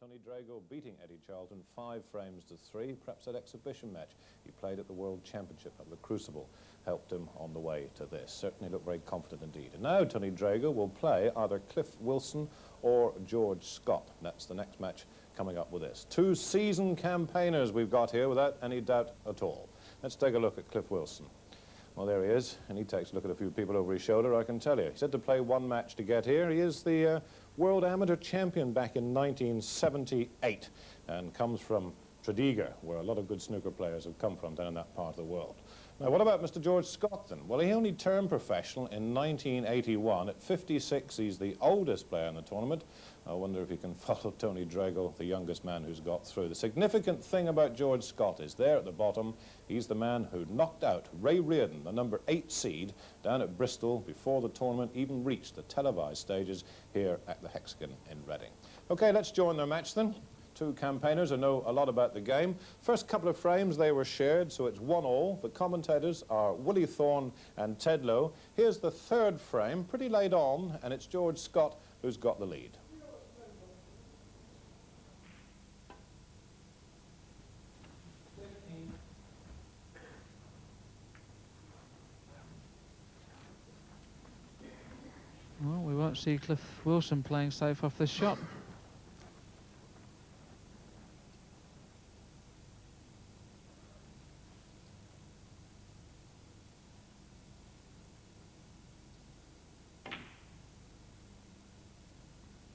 Tony Drago beating Eddie Charlton 5 frames to 3. Perhaps that exhibition match he played at the World Championship at the Crucible helped him on the way to this. Certainly looked very confident indeed. And now Tony Drago will play either Cliff Wilson or George Scott. That's the next match coming up with this. Two seasoned campaigners we've got here without any doubt at all. Let's take a look at Cliff Wilson. Well, there he is, and he takes a look at a few people over his shoulder, I can tell you. He's had to play one match to get here. He is the World Amateur Champion back in 1978 and comes from Tredegar, where a lot of good snooker players have come from down in that part of the world. Now, what about Mr. George Scott, then? Well, he only turned professional in 1981. At 56, he's the oldest player in the tournament. I wonder if he can follow Tony Drago, the youngest man who's got through. The significant thing about George Scott is there at the bottom, he's the man who knocked out Ray Reardon, the number 8 seed, down at Bristol before the tournament even reached the televised stages here at the Hexagon in Reading. Okay, let's join their match then. Two campaigners who know a lot about the game. First couple of frames, they were shared, so it's 1-all. The commentators are Willie Thorne and Ted Lowe. Here's the third frame, pretty late on, and it's George Scott who's got the lead. Well, we won't see Cliff Wilson playing safe off this shot.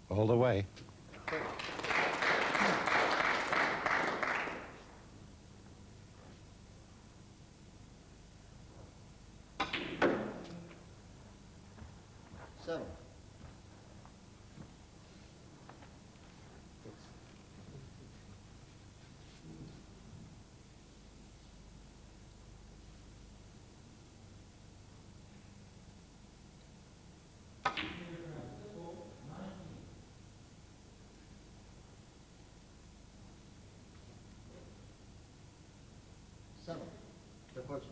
All the way. Seven. Seven. The question.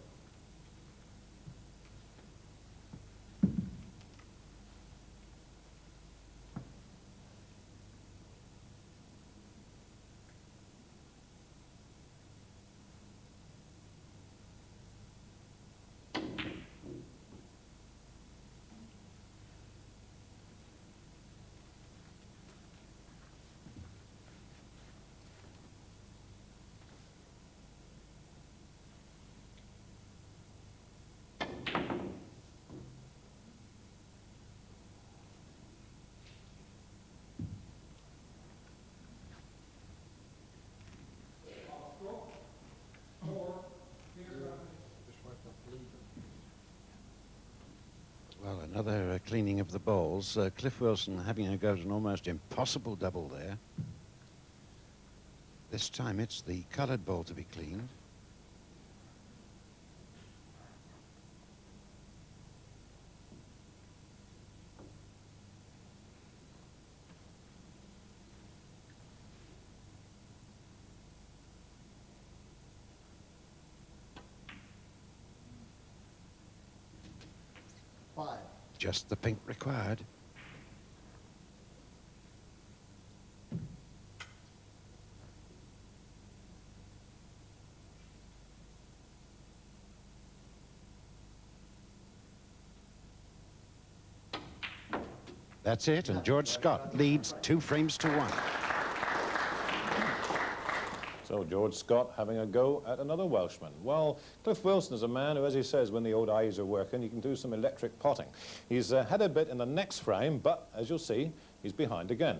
Well, another cleaning of the balls. Cliff Wilson having a go at an almost impossible double there. This time it's the coloured ball to be cleaned. Five. Just the pink required. That's it, and George Scott leads 2 frames to 1. So George Scott having a go at another Welshman. Well, Cliff Wilson is a man who, as he says, when the old eyes are working, he can do some electric potting. He's had a bit in the next frame, but as you'll see, he's behind again.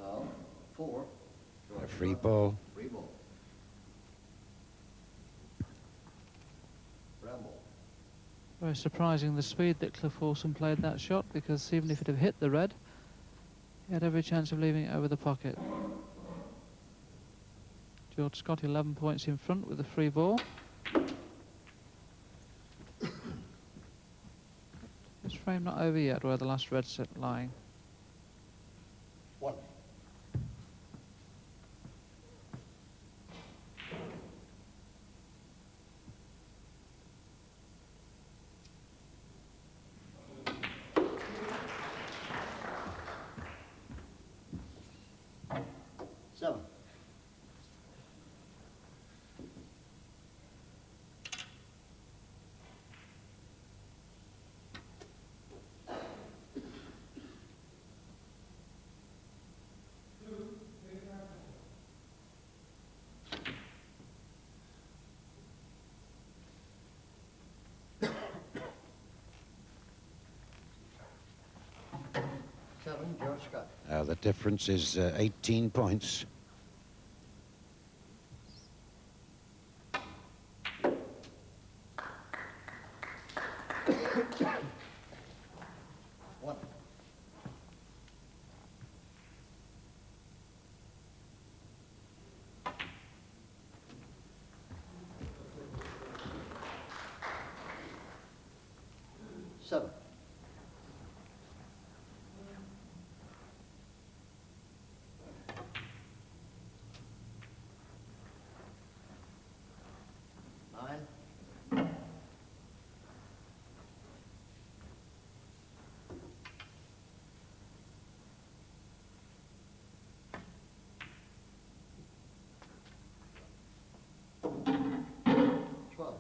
Foul. 4. A free ball. Free ball. Very surprising the speed that Cliff Wilson played that shot, because even if it had hit the red, he had every chance of leaving it over the pocket. George Scott 11 points in front with the free ball. This frame not over yet, where the last red's set lying. 1. Seven. Seven, George Scott. The difference is 18 points. One. Seven. Nine. Twelve.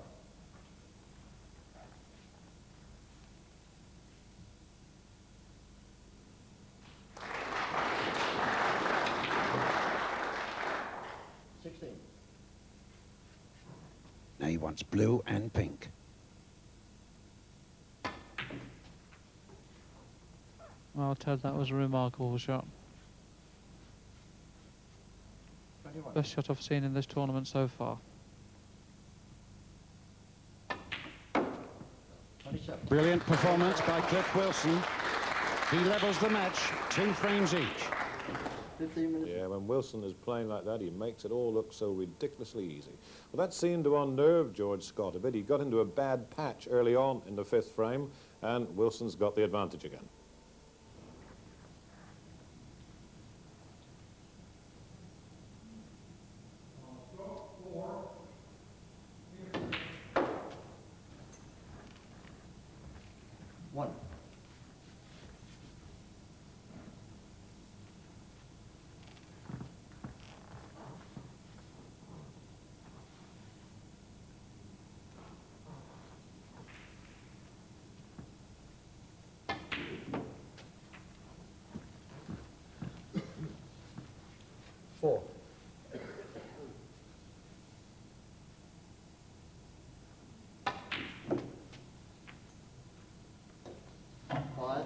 Now he wants blue and pink. Well, Ted, that was a remarkable shot. 21. Best shot I've seen in this tournament so far. 27. Brilliant performance by Cliff Wilson. He levels the match, 2 frames each. 15 minutes. Yeah, when Wilson is playing like that, he makes it all look so ridiculously easy. Well, that seemed to unnerve George Scott a bit. He got into a bad patch early on in the 5th frame, and Wilson's got the advantage again. One. Four. Five.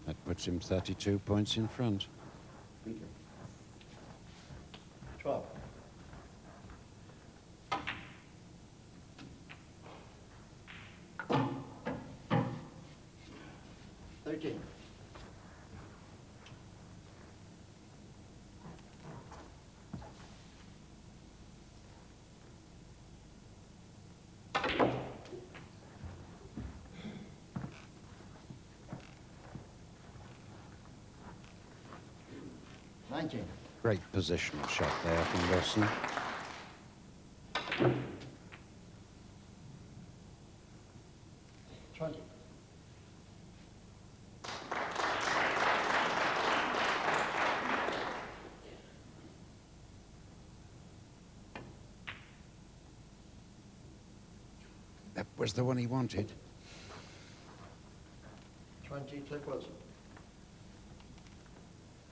That puts him 32 points in front. 12. Thirteen. Nineteen. Great positional shot there from Wilson. 20. That was the one he wanted. 20, Cliff Wilson.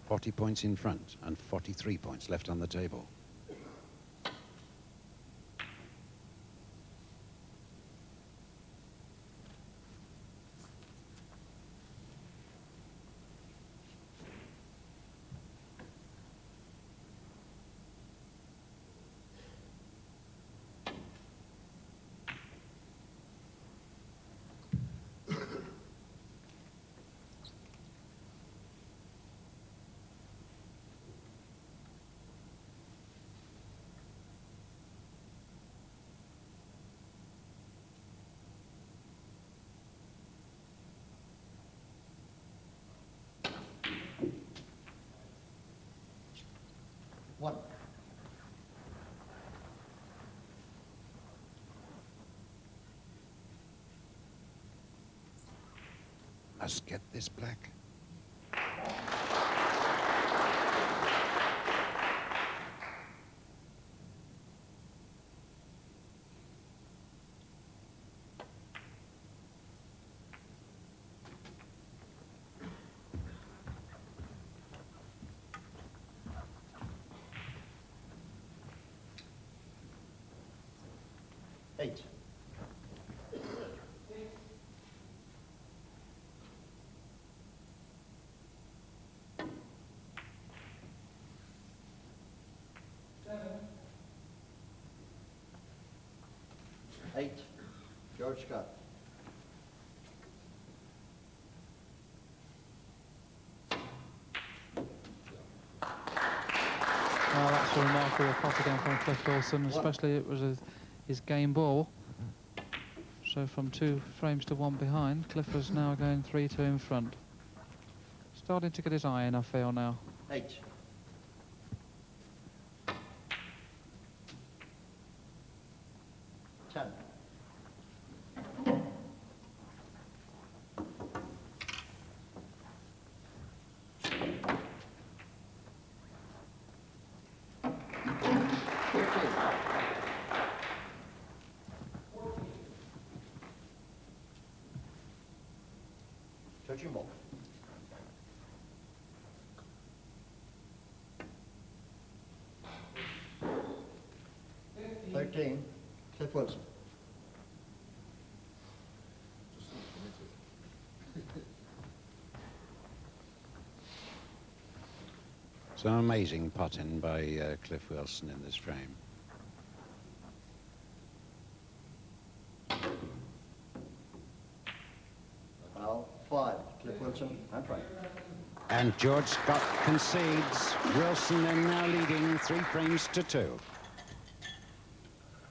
40 points in front and 43 points left on the table. must get this black. Eight. Eight. George Scott. Well, that's a remarkable putt again from Cliff Wilson, especially it was his game ball. So from 2 frames to 1 behind, Cliff is now going 3-2 in front. Starting to get his eye in, I feel now. Eight. Ten. Touching ball. 13, Cliff Wilson. So amazing potting by Cliff Wilson in this frame. Foul, 5, Cliff Wilson, and try. And George Scott concedes. Wilson then now leading 3 frames to 2.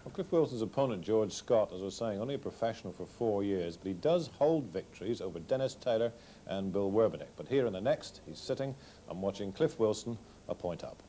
Well, Cliff Wilson's opponent, George Scott, as I was saying, only a professional for 4 years, but he does hold victories over Dennis Taylor and Bill Werbenick. But here in the next, he's sitting and watching Cliff Wilson a point up.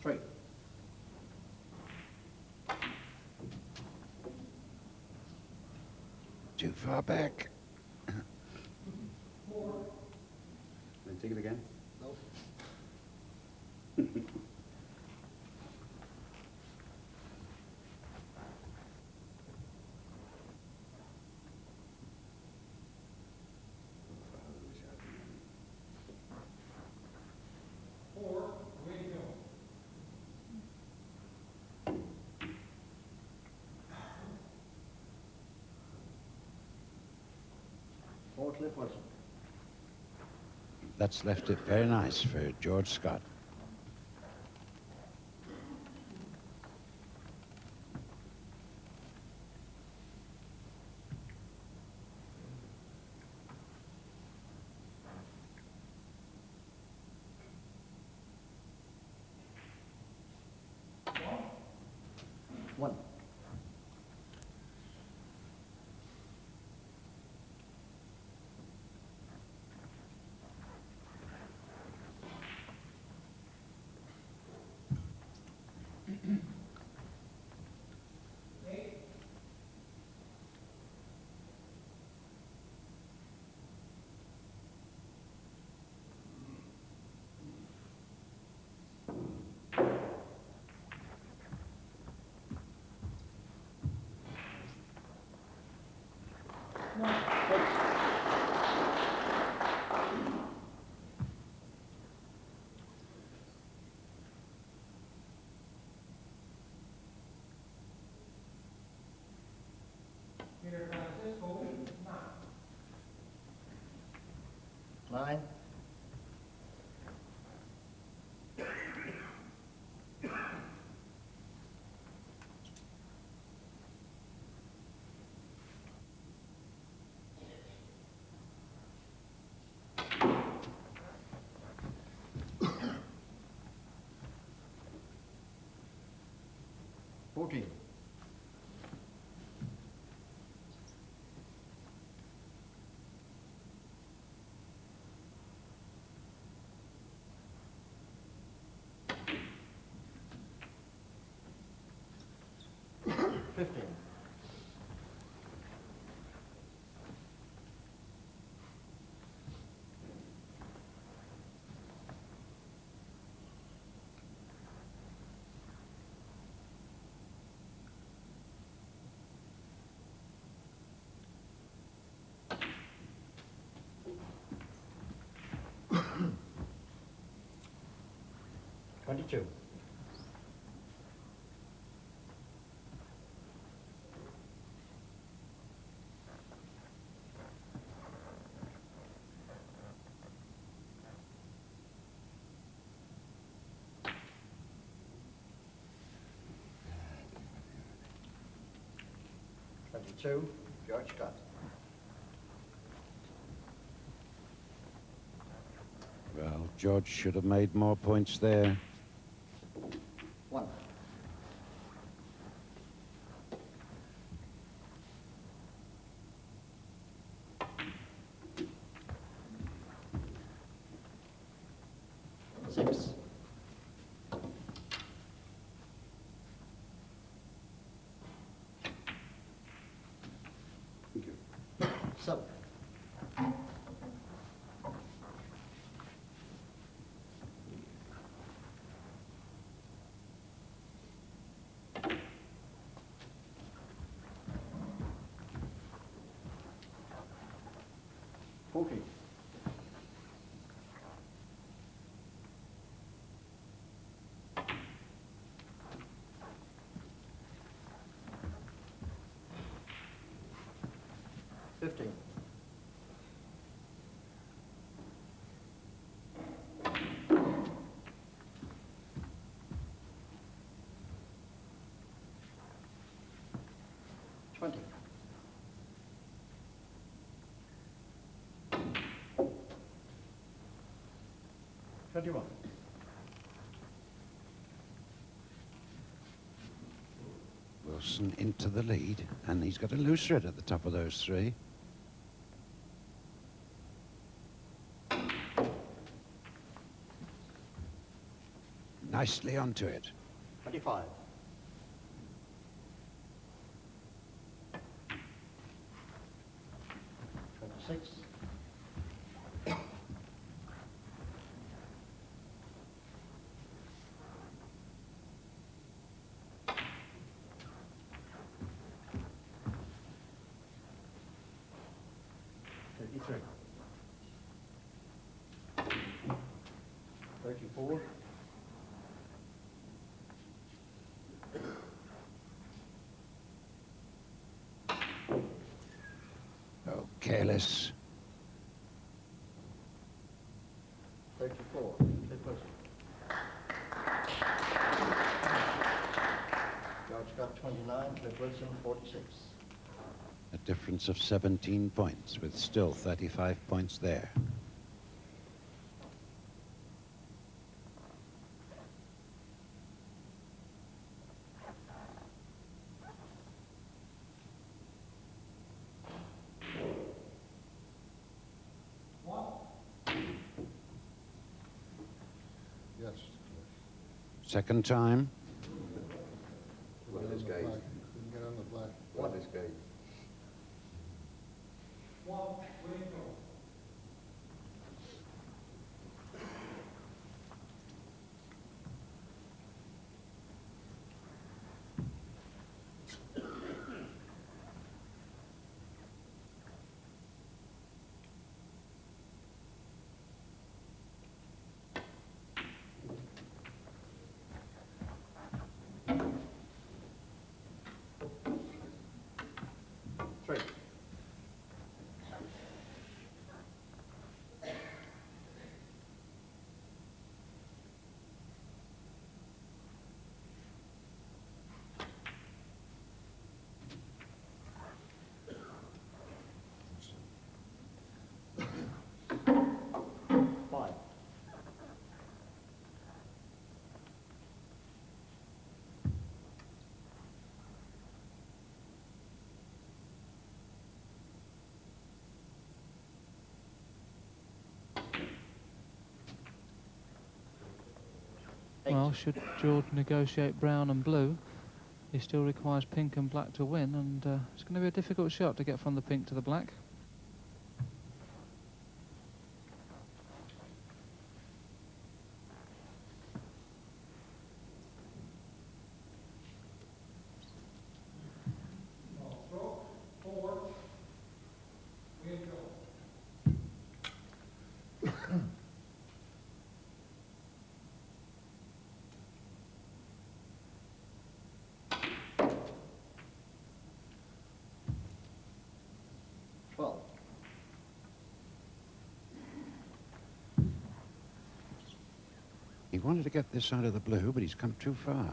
Three. Too far back. Then take it again. Nope. Four, Cliff Wilson. That's left it very nice for George Scott. One. Nine. 14. $15. $22. $22, George Scott. Well, George should have made more points there. 1. $6. Thank you. 7. $14. $15. $20. $21. Wilson into the lead, and he's got a loose thread at the top of those three. Nicely onto it. 25. $26. $33. 34. Oh, careless. 34. Cliff Wilson. George Scott 29, Cliff Wilson 46. A difference of 17 points, with still 35 points there. Yes. Second time. What is this gauge? Didn't get on the black. What is this gauge? Well, should George negotiate brown and blue, he still requires pink and black to win, and it's going to be a difficult shot to get from the pink to the black. He wanted to get this side of the blue, but he's come too far.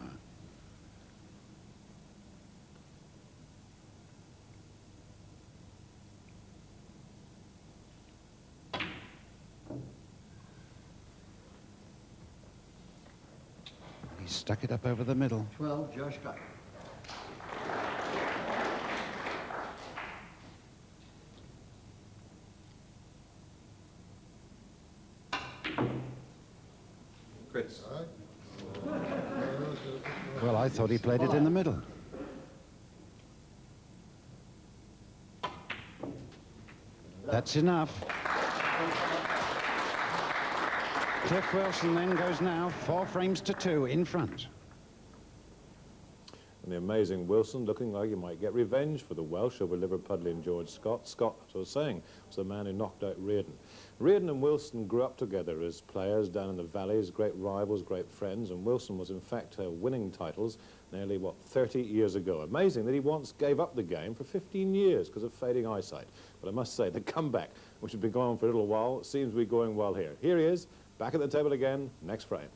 He stuck it up over the middle. 12, Josh Scott. Chris. All right. Well, I thought he played it in the middle. That's enough. Cliff Wilson then goes now 4 frames to 2 in front. And the amazing Wilson looking like he might get revenge for the Welsh over Liverpudlian and George Scott. Scott, as I was saying, was the man who knocked out Reardon. Reardon and Wilson grew up together as players down in the valleys, great rivals, great friends, and Wilson was in fact winning titles nearly, 30 years ago. Amazing that he once gave up the game for 15 years because of fading eyesight. But I must say, the comeback, which has been going on for a little while, seems to be going well here. Here he is, back at the table again, next frame.